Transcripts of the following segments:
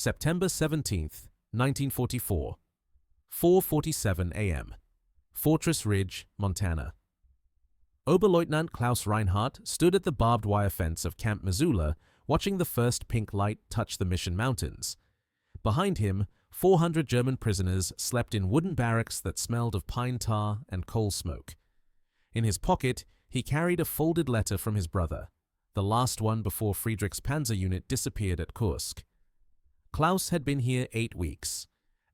September 17th, 1944, 4:47 a.m., Fortress Ridge, Montana. Oberleutnant Klaus Reinhardt stood at the barbed wire fence of Camp Missoula, watching the first pink light touch the Mission Mountains. Behind him, 400 German prisoners slept in wooden barracks that smelled of pine tar and coal smoke. In his pocket, he carried a folded letter from his brother, the last one before Friedrich's panzer unit disappeared at Kursk. Klaus had been here 8 weeks.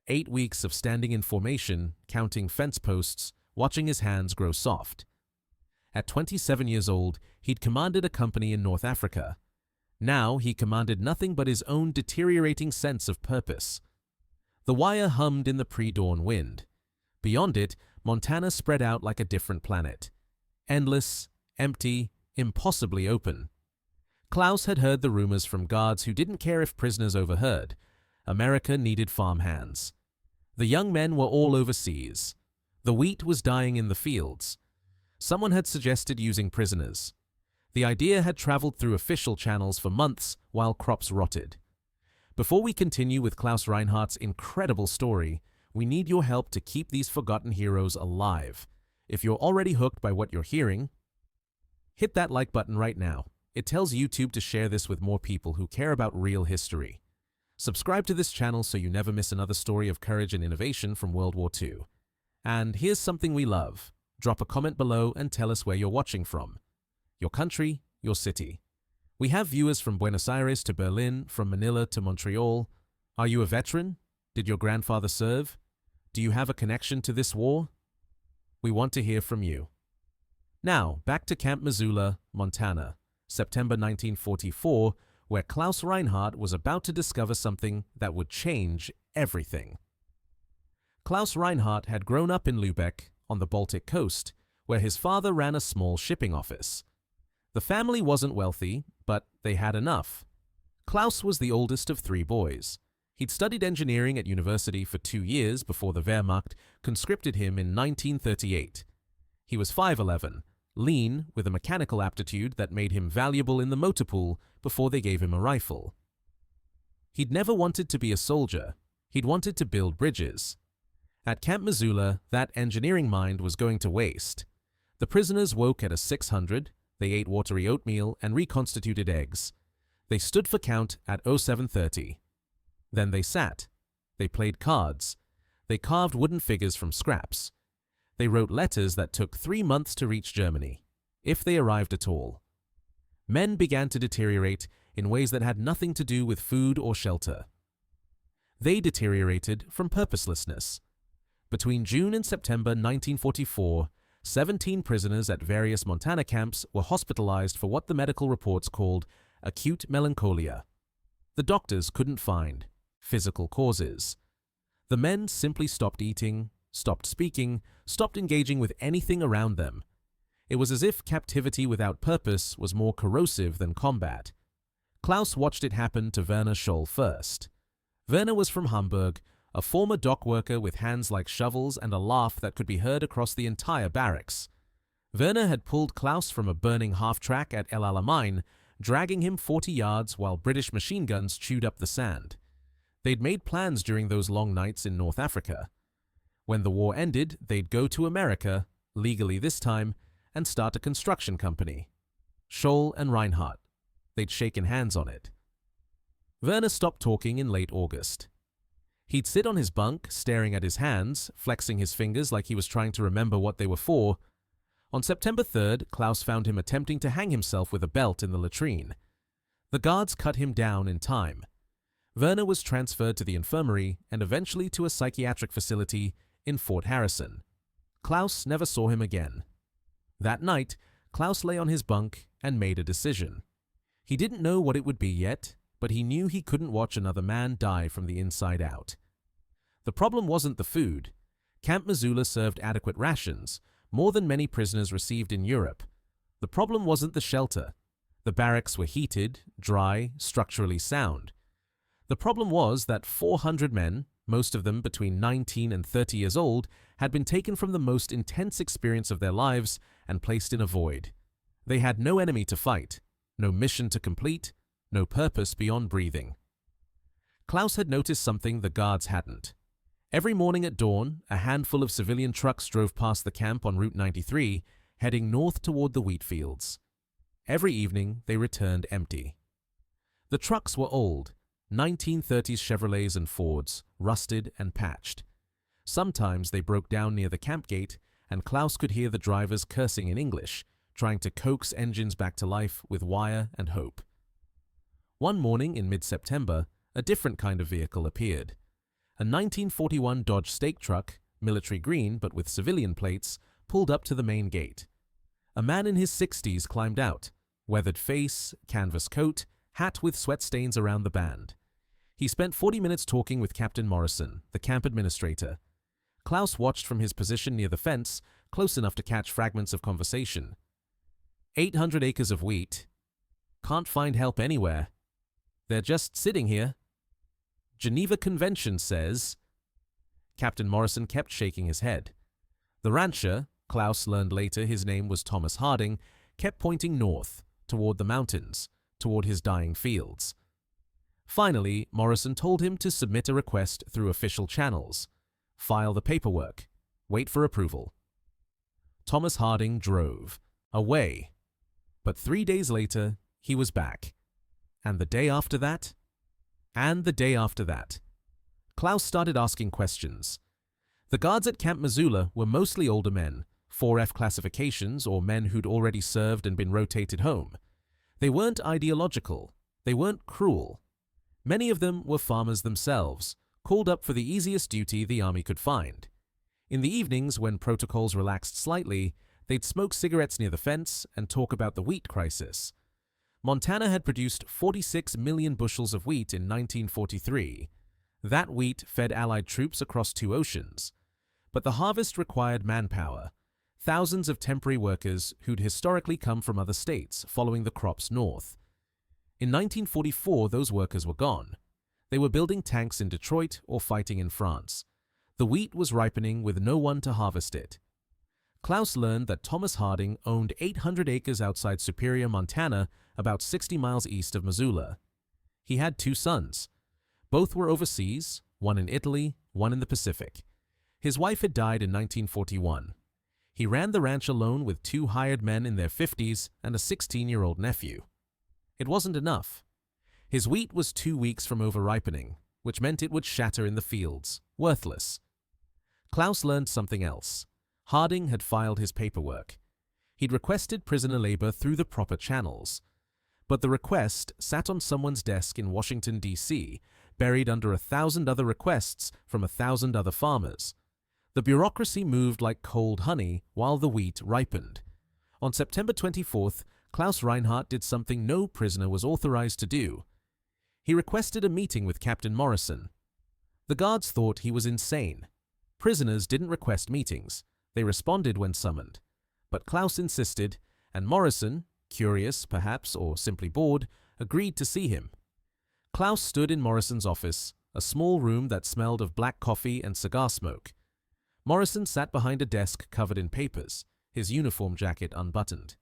8 weeks of standing in formation, counting fence posts, watching his hands grow soft. At 27 years old, he'd commanded a company in North Africa. Now he commanded nothing but his own deteriorating sense of purpose. The wire hummed in the pre-dawn wind. Beyond it, Montana spread out like a different planet. Endless, empty, impossibly open. Klaus had heard the rumors from guards who didn't care if prisoners overheard. America needed farm hands. The young men were all overseas. The wheat was dying in the fields. Someone had suggested using prisoners. The idea had traveled through official channels for months while crops rotted. Before we continue with Klaus Reinhardt's incredible story, we need your help to keep these forgotten heroes alive. If you're already hooked by what you're hearing, hit that like button right now. It tells YouTube to share this with more people who care about real history. Subscribe to this channel so you never miss another story of courage and innovation from World War II. And here's something we love. Drop a comment below and tell us where you're watching from. Your country, your city. We have viewers from Buenos Aires to Berlin, from Manila to Montreal. Are you a veteran? Did your grandfather serve? Do you have a connection to this war? We want to hear from you. Now, back to Camp Missoula, Montana, September 1944, where Klaus Reinhardt was about to discover something that would change everything. Klaus Reinhardt had grown up in Lübeck, on the Baltic coast, where his father ran a small shipping office. The family wasn't wealthy, but they had enough. Klaus was the oldest of 3 boys. He'd studied engineering at university for 2 years before the Wehrmacht conscripted him in 1938. He was 5'11", lean, with a mechanical aptitude that made him valuable in the motor pool before they gave him a rifle. He'd never wanted to be a soldier. He'd wanted to build bridges. At Camp Missoula, that engineering mind was going to waste. The prisoners woke at a 600, they ate watery oatmeal and reconstituted eggs. They stood for count at 0730. Then they sat. They played cards. They carved wooden figures from scraps. They wrote letters that took 3 months to reach Germany, if they arrived at all. Men began to deteriorate in ways that had nothing to do with food or shelter. They deteriorated from purposelessness. Between June and September 1944, 17 prisoners at various Montana camps were hospitalized for what the medical reports called acute melancholia. The doctors couldn't find physical causes. The men simply stopped eating, stopped speaking, stopped engaging with anything around them. It was as if captivity without purpose was more corrosive than combat. Klaus watched it happen to Werner Scholl first. Werner was from Hamburg, a former dock worker with hands like shovels and a laugh that could be heard across the entire barracks. Werner had pulled Klaus from a burning half-track at El Alamein, dragging him 40 yards while British machine guns chewed up the sand. They'd made plans during those long nights in North Africa. When the war ended, they'd go to America, legally this time, and start a construction company. Scholl and Reinhardt. They'd shaken hands on it. Werner stopped talking in late August. He'd sit on his bunk, staring at his hands, flexing his fingers like he was trying to remember what they were for. On September 3rd, Klaus found him attempting to hang himself with a belt in the latrine. The guards cut him down in time. Werner was transferred to the infirmary and eventually to a psychiatric facility in Fort Harrison. Klaus never saw him again. That night, Klaus lay on his bunk and made a decision. He didn't know what it would be yet, but he knew he couldn't watch another man die from the inside out. The problem wasn't the food. Camp Missoula served adequate rations, more than many prisoners received in Europe. The problem wasn't the shelter. The barracks were heated, dry, structurally sound. The problem was that 400 men, most of them between 19 and 30 years old, had been taken from the most intense experience of their lives and placed in a void. They had no enemy to fight, no mission to complete, no purpose beyond breathing. Klaus had noticed something the guards hadn't. Every morning at dawn, a handful of civilian trucks drove past the camp on Route 93, heading north toward the wheat fields. Every evening, they returned empty. The trucks were old, 1930s Chevrolets and Fords, rusted and patched. Sometimes they broke down near the camp gate, and Klaus could hear the drivers cursing in English, trying to coax engines back to life with wire and hope. One morning in mid-September, a different kind of vehicle appeared. A 1941 Dodge stake truck, military green but with civilian plates, pulled up to the main gate. A man in his 60s climbed out, weathered face, canvas coat, hat with sweat stains around the band. He spent 40 minutes talking with Captain Morrison, the camp administrator. Klaus watched from his position near the fence, close enough to catch fragments of conversation. 800 acres of wheat. Can't find help anywhere. They're just sitting here. Geneva Convention says. Captain Morrison kept shaking his head. The rancher, Klaus learned later his name was Thomas Harding, kept pointing north, toward the mountains, toward his dying fields. Finally, Morrison told him to submit a request through official channels, file the paperwork, wait for approval. Thomas Harding drove, away. But 3 days later, he was back. And the day after that? And the day after that. Klaus started asking questions. The guards at Camp Missoula were mostly older men, 4F classifications or men who'd already served and been rotated home. They weren't ideological. They weren't cruel. Many of them were farmers themselves, called up for the easiest duty the army could find. In the evenings, when protocols relaxed slightly, they'd smoke cigarettes near the fence and talk about the wheat crisis. Montana had produced 46 million bushels of wheat in 1943. That wheat fed Allied troops across 2 oceans. But the harvest required manpower, thousands of temporary workers who'd historically come from other states following the crops north. In 1944, those workers were gone. They were building tanks in Detroit or fighting in France. The wheat was ripening with no one to harvest it. Klaus learned that Thomas Harding owned 800 acres outside Superior, Montana, about 60 miles east of Missoula. He had 2 sons. Both were overseas, one in Italy, one in the Pacific. His wife had died in 1941. He ran the ranch alone with 2 hired men in their 50s and a 16-year-old nephew. It wasn't enough. His wheat was 2 weeks from over-ripening, which meant it would shatter in the fields, worthless. Klaus learned something else. Harding had filed his paperwork. He'd requested prisoner labor through the proper channels. But the request sat on someone's desk in Washington, D.C., buried under 1,000 other requests from 1,000 other farmers. The bureaucracy moved like cold honey while the wheat ripened. On September 24th, Klaus Reinhardt did something no prisoner was authorized to do. He requested a meeting with Captain Morrison. The guards thought he was insane. Prisoners didn't request meetings. They responded when summoned. But Klaus insisted, and Morrison, curious perhaps or simply bored, agreed to see him. Klaus stood in Morrison's office, a small room that smelled of black coffee and cigar smoke. Morrison sat behind a desk covered in papers, his uniform jacket unbuttoned.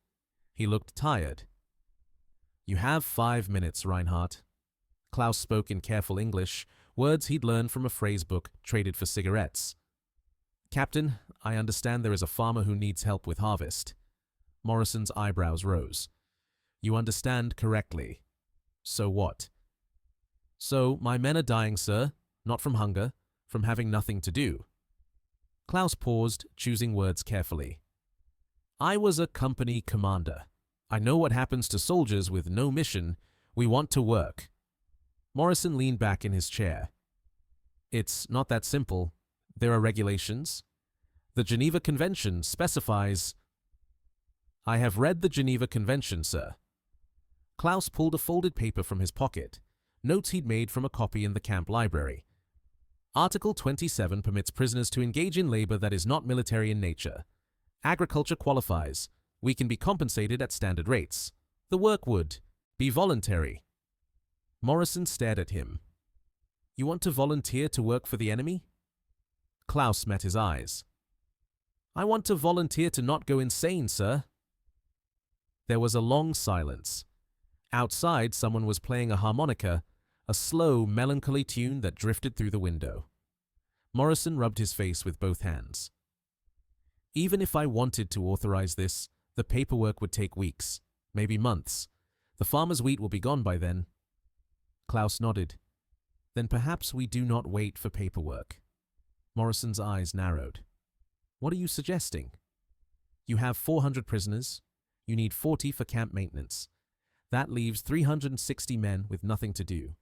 He looked tired. "You have 5 minutes, Reinhardt." Klaus spoke in careful English, words he'd learned from a phrase book traded for cigarettes. "Captain, I understand there is a farmer who needs help with harvest." Morrison's eyebrows rose. "You understand correctly. So what?" "So my men are dying, sir, not from hunger, from having nothing to do." Klaus paused, choosing words carefully. "I was a company commander. I know what happens to soldiers with no mission. We want to work." Morrison leaned back in his chair. "It's not that simple. There are regulations. The Geneva Convention specifies—" "I have read the Geneva Convention, sir." Klaus pulled a folded paper from his pocket, notes he'd made from a copy in the camp library. Article 27 permits prisoners to engage in labor that is not military in nature. Agriculture qualifies. We can be compensated at standard rates. The work would be voluntary. Morrison stared at him. "You want to volunteer to work for the enemy?" Klaus met his eyes. "I want to volunteer to not go insane, sir." There was a long silence. Outside, someone was playing a harmonica. a slow, melancholy tune that drifted through the window. Morrison rubbed his face with both hands. Even if I wanted to authorize this, the paperwork would take weeks, maybe months. The farmer's wheat will be gone by then. Klaus nodded. Then perhaps we do not wait for paperwork. Morrison's eyes narrowed. What are you suggesting? You have 400 prisoners. You need 40 for camp maintenance. That leaves 360 men with nothing to do.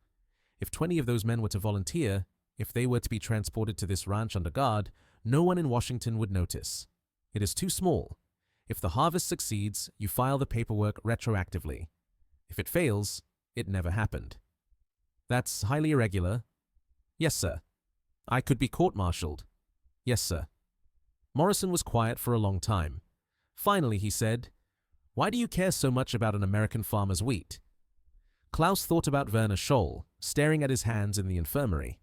If 20 of those men were to volunteer, if they were to be transported to this ranch under guard, no one in Washington would notice. It is too small. If the harvest succeeds, you file the paperwork retroactively. If it fails, it never happened. That's highly irregular. Yes, sir. I could be court-martialed. Yes, sir. Morrison was quiet for a long time. Finally, he said, Why do you care so much about an American farmer's wheat? Klaus thought about Werner Scholl, staring at his hands in the infirmary.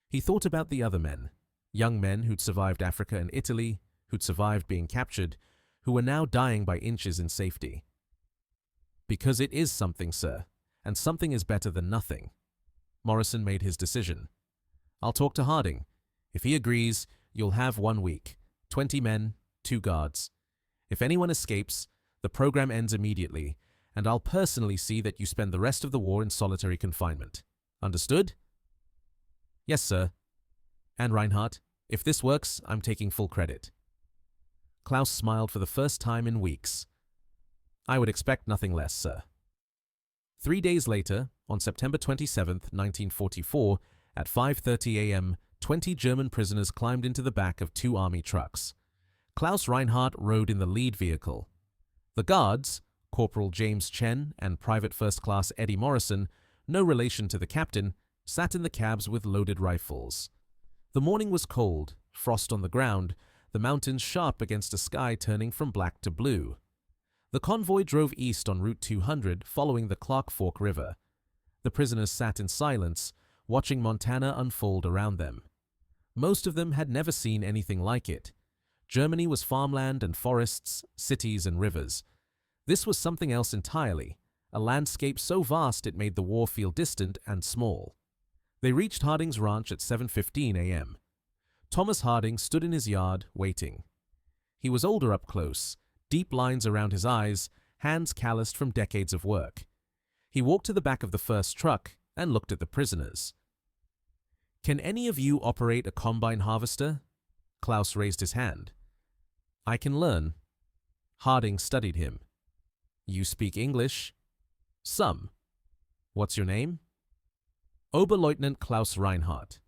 He thought about the other men, young men who'd survived Africa and Italy, who'd survived being captured, who were now dying by inches in safety. Because it is something, sir, and something is better than nothing. Morrison made his decision. I'll talk to Harding. If he agrees, you'll have 1 week, 20 men, 2 guards. If anyone escapes, the program ends immediately, and I'll personally see that you spend the rest of the war in solitary confinement. Understood? Yes, sir. And Reinhardt, if this works, I'm taking full credit. Klaus smiled for the first time in weeks. I would expect nothing less, sir. 3 days later, on September 27, 1944, at 5:30 a.m., 20 German prisoners climbed into the back of 2 army trucks. Klaus Reinhardt rode in the lead vehicle. The guards, Corporal James Chen and Private First Class Eddie Morrison, no relation to the captain, sat in the cabs with loaded rifles. The morning was cold, frost on the ground, the mountains sharp against a sky turning from black to blue. The convoy drove east on Route 200 following the Clark Fork River. The prisoners sat in silence, watching Montana unfold around them. Most of them had never seen anything like it. Germany was farmland and forests, cities and rivers. This was something else entirely, a landscape so vast it made the war feel distant and small. They reached Harding's ranch at 7:15 a.m. Thomas Harding stood in his yard, waiting. He was older up close, deep lines around his eyes, hands calloused from decades of work. He walked to the back of the first truck and looked at the prisoners. Can any of you operate a combine harvester? Klaus raised his hand. I can learn. Harding studied him. You speak English? Some. What's your name? Oberleutnant Klaus Reinhardt.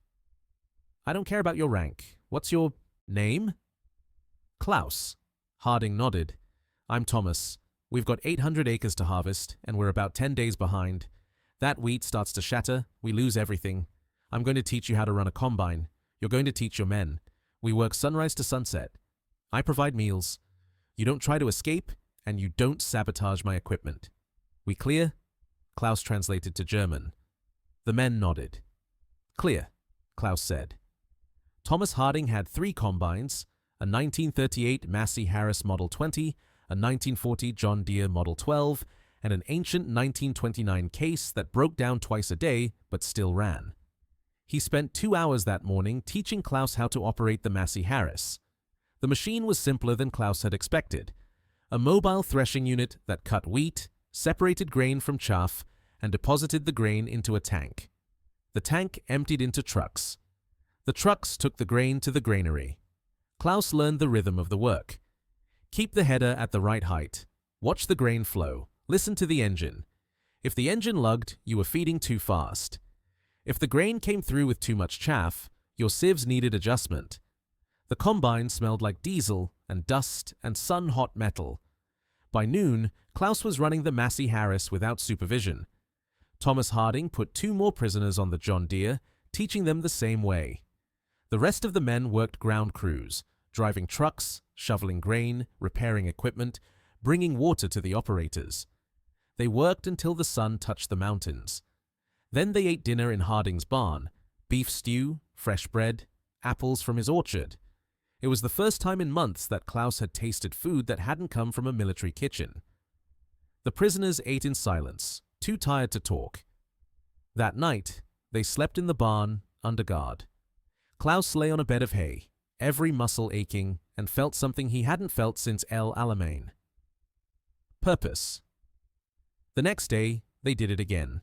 I don't care about your rank. What's your name? Klaus. Harding nodded. I'm Thomas. We've got 800 acres to harvest, and we're about 10 days behind. That wheat starts to shatter, we lose everything. I'm going to teach you how to run a combine. You're going to teach your men. We work sunrise to sunset. I provide meals. You don't try to escape, and you don't sabotage my equipment. We clear? Klaus translated to German. The men nodded. Clear, Klaus said. Thomas Harding had 3 combines, a 1938 Massey Harris Model 20, a 1940 John Deere Model 12, and an ancient 1929 Case that broke down twice a day but still ran. He spent 2 hours that morning teaching Klaus how to operate the Massey Harris. The machine was simpler than Klaus had expected. A mobile threshing unit that cut wheat, separated grain from chaff, and deposited the grain into a tank. The tank emptied into trucks. The trucks took the grain to the granary. Klaus learned the rhythm of the work. Keep the header at the right height. Watch the grain flow. Listen to the engine. If the engine lugged, you were feeding too fast. If the grain came through with too much chaff, your sieves needed adjustment. The combine smelled like diesel and dust and sun-hot metal. By noon, Klaus was running the Massey Harris without supervision. Thomas Harding put 2 more prisoners on the John Deere, teaching them the same way. The rest of the men worked ground crews, driving trucks, shoveling grain, repairing equipment, bringing water to the operators. They worked until the sun touched the mountains. Then they ate dinner in Harding's barn, beef stew, fresh bread, apples from his orchard. It was the first time in months that Klaus had tasted food that hadn't come from a military kitchen. The prisoners ate in silence, too tired to talk. That night, they slept in the barn, under guard. Klaus lay on a bed of hay, every muscle aching, and felt something he hadn't felt since El Alamein. Purpose. The next day, they did it again.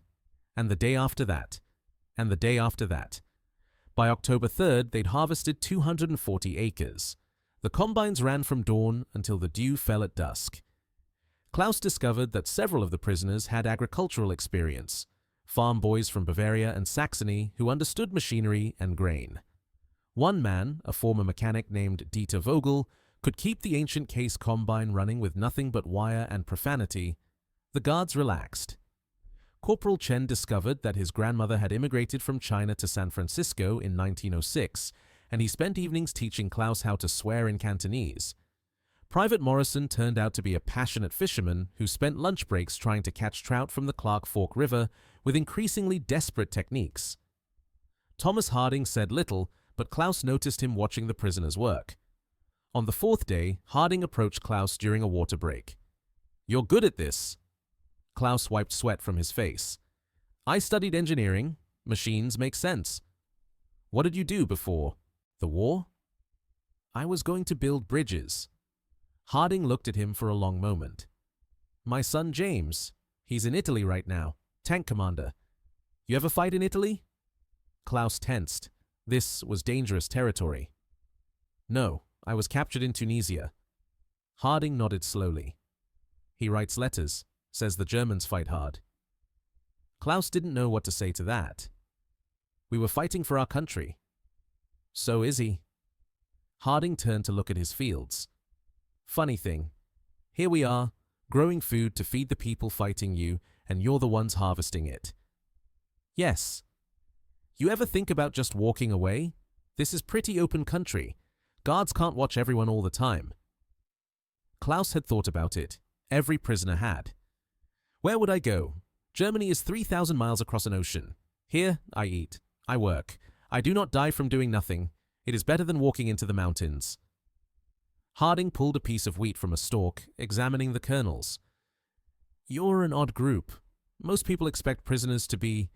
And the day after that. And the day after that. By October 3rd, they'd harvested 240 acres. The combines ran from dawn until the dew fell at dusk. Klaus discovered that several of the prisoners had agricultural experience, farm boys from Bavaria and Saxony who understood machinery and grain. One man, a former mechanic named Dieter Vogel, could keep the ancient Case combine running with nothing but wire and profanity. The guards relaxed. Corporal Chen discovered that his grandmother had immigrated from China to San Francisco in 1906, and he spent evenings teaching Klaus how to swear in Cantonese. Private Morrison turned out to be a passionate fisherman who spent lunch breaks trying to catch trout from the Clark Fork River with increasingly desperate techniques. Thomas Harding said little, but Klaus noticed him watching the prisoners work. On the fourth day, Harding approached Klaus during a water break. "You're good at this." Klaus wiped sweat from his face. "I studied engineering. Machines make sense." "What did you do before the war?" "I was going to build bridges." Harding looked at him for a long moment. "My son James. He's in Italy right now. Tank commander. You ever fight in Italy?" Klaus tensed. This was dangerous territory. "No, I was captured in Tunisia." Harding nodded slowly. "He writes letters, says the Germans fight hard." Klaus didn't know what to say to that. "We were fighting for our country." "So is he." Harding turned to look at his fields. "Funny thing. Here we are, growing food to feed the people fighting you, and you're the ones harvesting it." "Yes. You ever think about just walking away? This is pretty open country. Guards can't watch everyone all the time." Klaus had thought about it. Every prisoner had. "Where would I go? Germany is 3,000 miles across an ocean. Here, I eat. I work. I do not die from doing nothing. It is better than walking into the mountains." Harding pulled a piece of wheat from a stalk, examining the kernels. "You're an odd group. Most people expect prisoners to be,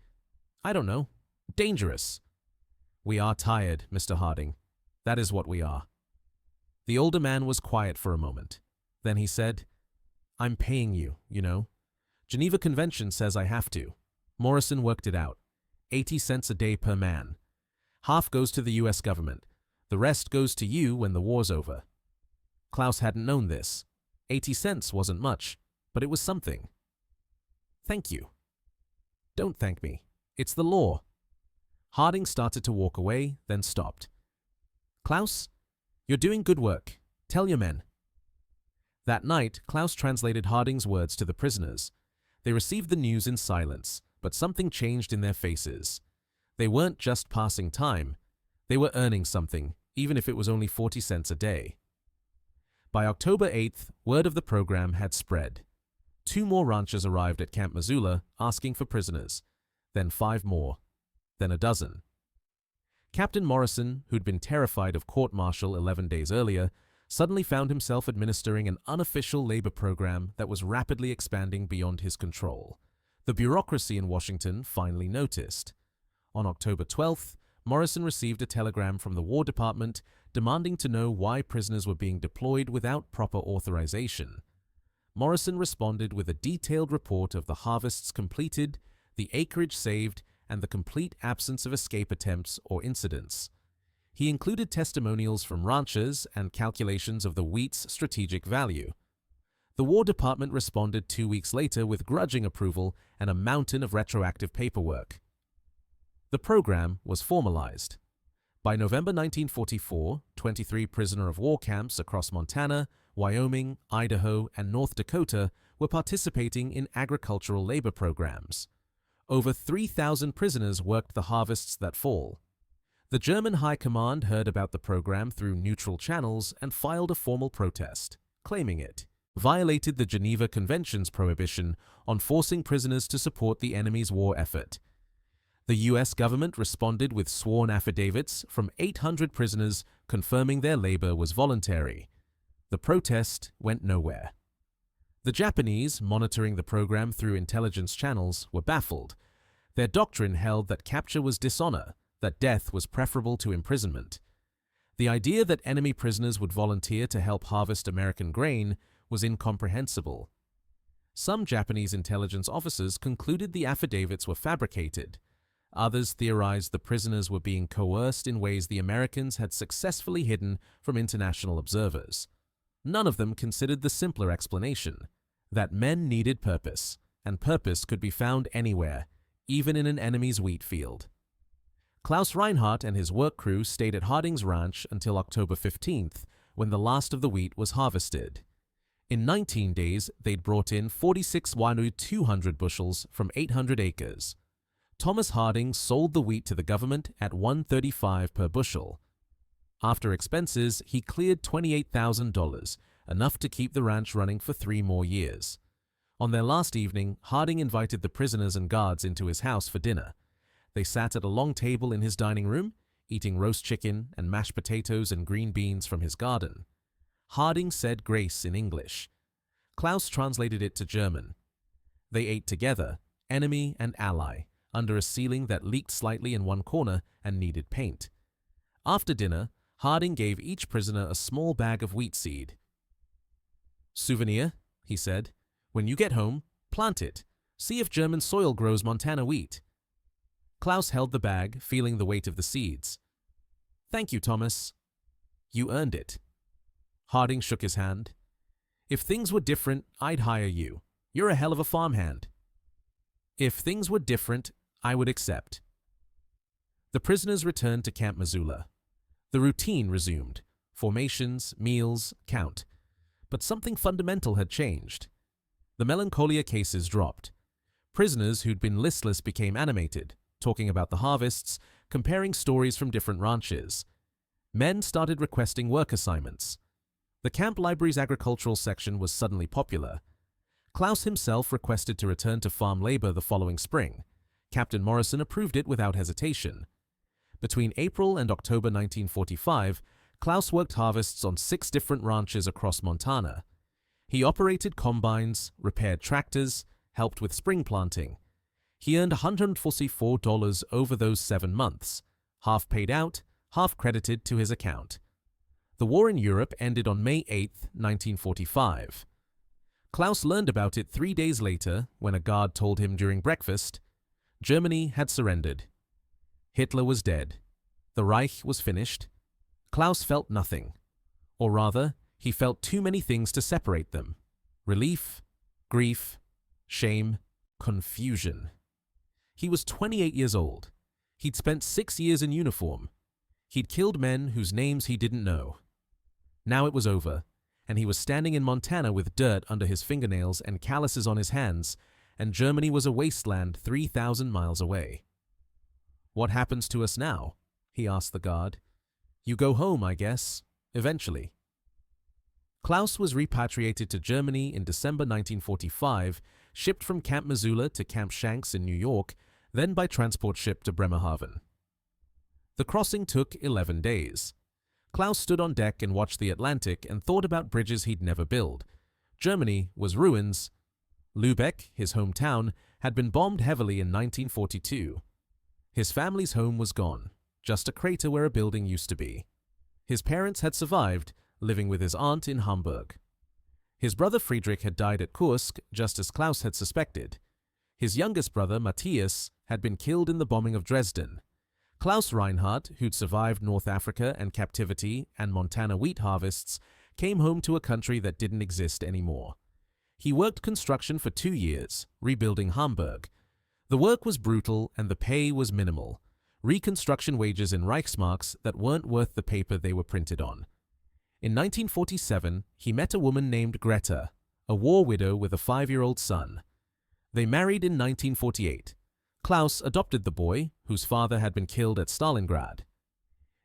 I don't know, dangerous." "We are tired, Mr. Harding. That is what we are." The older man was quiet for a moment. Then he said, "I'm paying you, you know. Geneva Convention says I have to. Morrison worked it out. 80 cents a day per man. Half goes to the US government. The rest goes to you when the war's over." Klaus hadn't known this. 80 cents wasn't much, but it was something. "Thank you." "Don't thank me. It's the law." Harding started to walk away, then stopped. "Klaus, you're doing good work. Tell your men." That night, Klaus translated Harding's words to the prisoners. They received the news in silence, but something changed in their faces. They weren't just passing time. They were earning something, even if it was only 40 cents a day. By October 8th, word of the program had spread. 2 more ranchers arrived at Camp Missoula asking for prisoners, then 5 more, then a dozen. Captain Morrison, who'd been terrified of court-martial 11 days earlier, suddenly found himself administering an unofficial labor program that was rapidly expanding beyond his control. The bureaucracy in Washington finally noticed. On October 12th, Morrison received a telegram from the War Department demanding to know why prisoners were being deployed without proper authorization. Morrison responded with a detailed report of the harvests completed, the acreage saved, and the complete absence of escape attempts or incidents. He included testimonials from ranchers and calculations of the wheat's strategic value. The War Department responded 2 weeks later with grudging approval and a mountain of retroactive paperwork. The program was formalized. By November 1944, 23 prisoner of war camps across Montana, Wyoming, Idaho, and North Dakota were participating in agricultural labor programs. Over 3,000 prisoners worked the harvests that fall. The German High Command heard about the program through neutral channels and filed a formal protest, claiming it violated the Geneva Convention's prohibition on forcing prisoners to support the enemy's war effort. The U.S. government responded with sworn affidavits from 800 prisoners confirming their labor was voluntary. The protest went nowhere. The Japanese, monitoring the program through intelligence channels, were baffled. Their doctrine held that capture was dishonor, that death was preferable to imprisonment. The idea that enemy prisoners would volunteer to help harvest American grain was incomprehensible. Some Japanese intelligence officers concluded the affidavits were fabricated. Others theorized the prisoners were being coerced in ways the Americans had successfully hidden from international observers. None of them considered the simpler explanation, that men needed purpose, and purpose could be found anywhere, even in an enemy's wheat field. Klaus Reinhardt and his work crew stayed at Harding's ranch until October 15th, when the last of the wheat was harvested. In 19 days, they'd brought in 46 wanu 200 bushels from 800 acres. Thomas Harding sold the wheat to the government at $1.35 per bushel. After expenses, he cleared $28,000, enough to keep the ranch running for 3 more years. On their last evening, Harding invited the prisoners and guards into his house for dinner. They sat at a long table in his dining room, eating roast chicken and mashed potatoes and green beans from his garden. Harding said grace in English. Klaus translated it to German. They ate together, enemy and ally, under a ceiling that leaked slightly in one corner and needed paint. After dinner, Harding gave each prisoner a small bag of wheat seed. "Souvenir," he said, "when you get home, plant it. See if German soil grows Montana wheat." Klaus held the bag, feeling the weight of the seeds. "Thank you, Thomas. You earned it." Harding shook his hand. "If things were different, I'd hire you. You're a hell of a farmhand." "If things were different, I would accept." The prisoners returned to Camp Missoula. The routine resumed: formations, meals, count. But something fundamental had changed. The melancholia cases dropped. Prisoners who'd been listless became animated, talking about the harvests, comparing stories from different ranches. Men started requesting work assignments. The camp library's agricultural section was suddenly popular. Klaus himself requested to return to farm labor the following spring. Captain Morrison approved it without hesitation. Between April and October 1945, Klaus worked harvests on 6 different ranches across Montana. He operated combines, repaired tractors, helped with spring planting. He earned $144 over those 7 months, half paid out, half credited to his account. The war in Europe ended on May 8, 1945. Klaus learned about it 3 days later when a guard told him during breakfast, Germany had surrendered. Hitler was dead. The Reich was finished. Klaus felt nothing. Or rather, he felt too many things to separate them. Relief, grief, shame, confusion. He was 28 years old. He'd spent 6 years in uniform. He'd killed men whose names he didn't know. Now it was over, and he was standing in Montana with dirt under his fingernails and calluses on his hands, and Germany was a wasteland 3,000 miles away. "What happens to us now?" he asked the guard. "You go home, I guess, eventually." Klaus was repatriated to Germany in December 1945, shipped from Camp Missoula to Camp Shanks in New York, then by transport ship to Bremerhaven. The crossing took 11 days. Klaus stood on deck and watched the Atlantic and thought about bridges he'd never built. Germany was ruins. Lübeck, his hometown, had been bombed heavily in 1942. His family's home was gone, just a crater where a building used to be. His parents had survived, living with his aunt in Hamburg. His brother Friedrich had died at Kursk, just as Klaus had suspected. His youngest brother, Matthias, had been killed in the bombing of Dresden. Klaus Reinhardt, who'd survived North Africa and captivity and Montana wheat harvests, came home to a country that didn't exist anymore. He worked construction for 2 years, rebuilding Hamburg. The work was brutal and the pay was minimal. Reconstruction wages in Reichsmarks that weren't worth the paper they were printed on. In 1947, he met a woman named Greta, a war widow with a 5-year-old son. They married in 1948. Klaus adopted the boy, whose father had been killed at Stalingrad.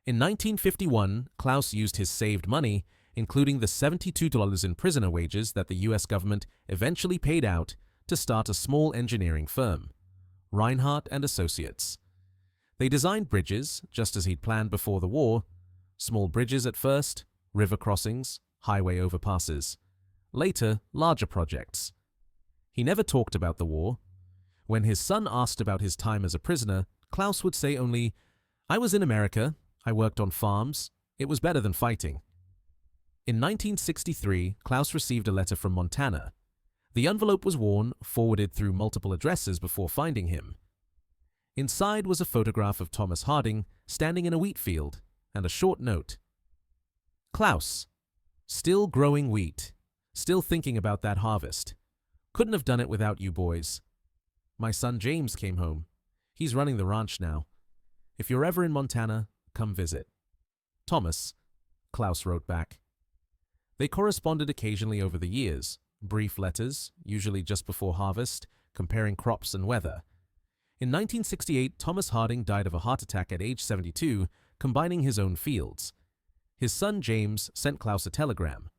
In 1951, Klaus used his saved money, including the $72 in prisoner wages that the US government eventually paid out, to start a small engineering firm, Reinhardt and Associates. They designed bridges, just as he'd planned before the war. Small bridges at first, river crossings, highway overpasses. Later, larger projects. He never talked about the war. When his son asked about his time as a prisoner, Klaus would say only, "I was in America, I worked on farms, it was better than fighting." In 1963, Klaus received a letter from Montana. The envelope was worn, forwarded through multiple addresses before finding him. Inside was a photograph of Thomas Harding standing in a wheat field and a short note. "Klaus, still growing wheat, still thinking about that harvest. Couldn't have done it without you boys. My son James came home. He's running the ranch now. If you're ever in Montana, come visit. Thomas," Klaus wrote back. They corresponded occasionally over the years, brief letters, usually just before harvest, comparing crops and weather. In 1968, Thomas Harding died of a heart attack at age 72, combining his own fields. His son James sent Klaus a telegram.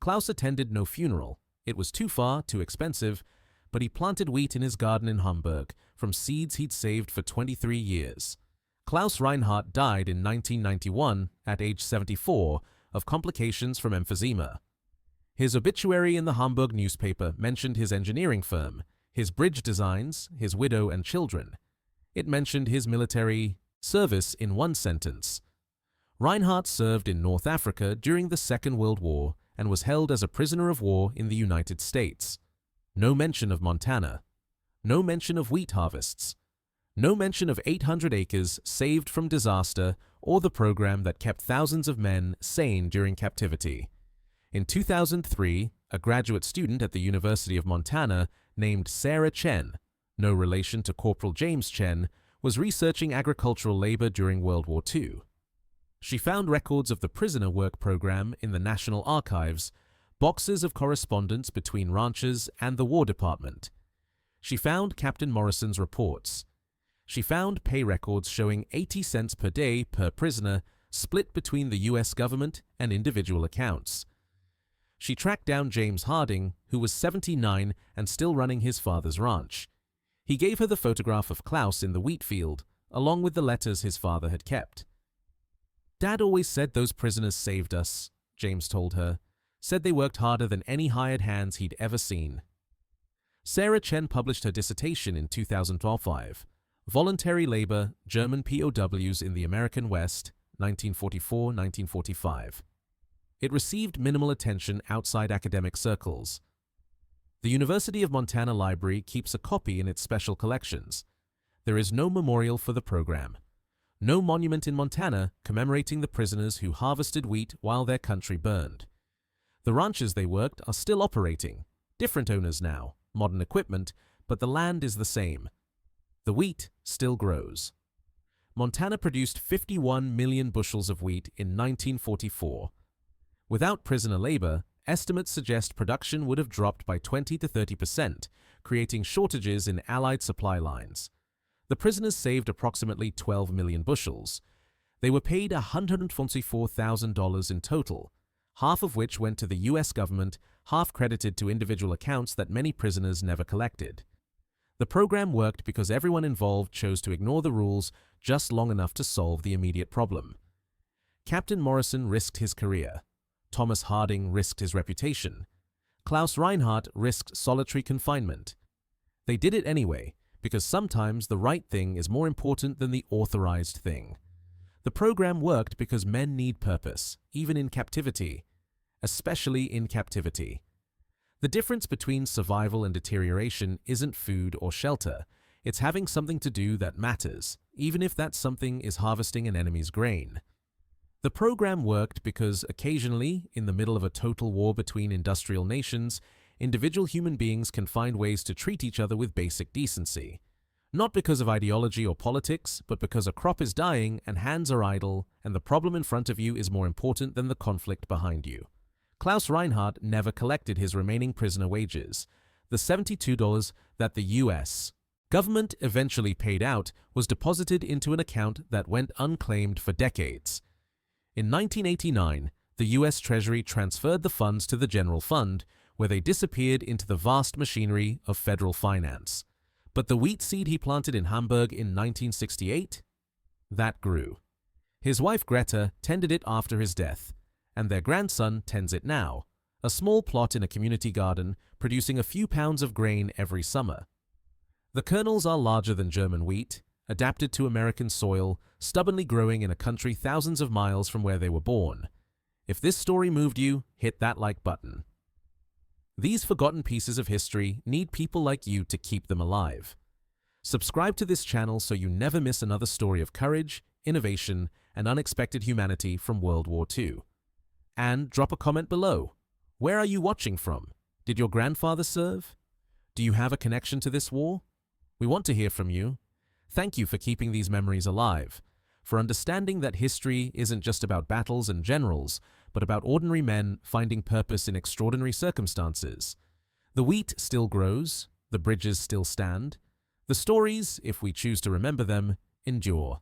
Klaus attended no funeral. It was too far, too expensive, but he planted wheat in his garden in Hamburg from seeds he'd saved for 23 years. Klaus Reinhardt died in 1991 at age 74 of complications from emphysema. His obituary in the Hamburg newspaper mentioned his engineering firm, his bridge designs, his widow and children. It mentioned his military service in one sentence. Reinhardt served in North Africa during the Second World War and was held as a prisoner of war in the United States. No mention of Montana. No mention of wheat harvests. No mention of 800 acres saved from disaster or the program that kept thousands of men sane during captivity. In 2003, a graduate student at the University of Montana named Sarah Chen, no relation to Corporal James Chen, was researching agricultural labor during World War II. She found records of the prisoner work program in the National Archives, boxes of correspondence between ranchers and the War Department. She found Captain Morrison's reports. She found pay records showing 80 cents per day per prisoner split between the U.S. government and individual accounts. She tracked down James Harding, who was 79 and still running his father's ranch. He gave her the photograph of Klaus in the wheat field, along with the letters his father had kept. "Dad always said those prisoners saved us," James told her. "Said they worked harder than any hired hands he'd ever seen." Sarah Chen published her dissertation in 2005, Voluntary Labor, German POWs in the American West, 1944-1945. It received minimal attention outside academic circles. The University of Montana Library keeps a copy in its special collections. There is no memorial for the program. No monument in Montana commemorating the prisoners who harvested wheat while their country burned. The ranches they worked are still operating. Different owners now, modern equipment, but the land is the same. The wheat still grows. Montana produced 51 million bushels of wheat in 1944. Without prisoner labor, estimates suggest production would have dropped by 20 to 30%, creating shortages in Allied supply lines. The prisoners saved approximately 12 million bushels. They were paid $124,000 in total, half of which went to the U.S. government, half credited to individual accounts that many prisoners never collected. The program worked because everyone involved chose to ignore the rules just long enough to solve the immediate problem. Captain Morrison risked his career. Thomas Harding risked his reputation. Klaus Reinhardt risked solitary confinement. They did it anyway, because sometimes the right thing is more important than the authorized thing. The program worked because men need purpose, even in captivity, especially in captivity. The difference between survival and deterioration isn't food or shelter. It's having something to do that matters, even if that something is harvesting an enemy's grain. The program worked because occasionally, in the middle of a total war between industrial nations, individual human beings can find ways to treat each other with basic decency. Not because of ideology or politics, but because a crop is dying and hands are idle, and the problem in front of you is more important than the conflict behind you. Klaus Reinhardt never collected his remaining prisoner wages. The $72 that the U.S. government eventually paid out was deposited into an account that went unclaimed for decades. In 1989, the U.S. Treasury transferred the funds to the General Fund, where they disappeared into the vast machinery of federal finance. But the wheat seed he planted in Hamburg in 1968? That grew. His wife Greta tended it after his death, and their grandson tends it now, a small plot in a community garden producing a few pounds of grain every summer. The kernels are larger than German wheat, adapted to American soil, stubbornly growing in a country thousands of miles from where they were born. If this story moved you, hit that like button. These forgotten pieces of history need people like you to keep them alive. Subscribe to this channel so you never miss another story of courage, innovation, and unexpected humanity from World War II. And drop a comment below. Where are you watching from? Did your grandfather serve? Do you have a connection to this war? We want to hear from you. Thank you for keeping these memories alive, for understanding that history isn't just about battles and generals, but about ordinary men finding purpose in extraordinary circumstances. The wheat still grows, the bridges still stand, the stories, if we choose to remember them, endure.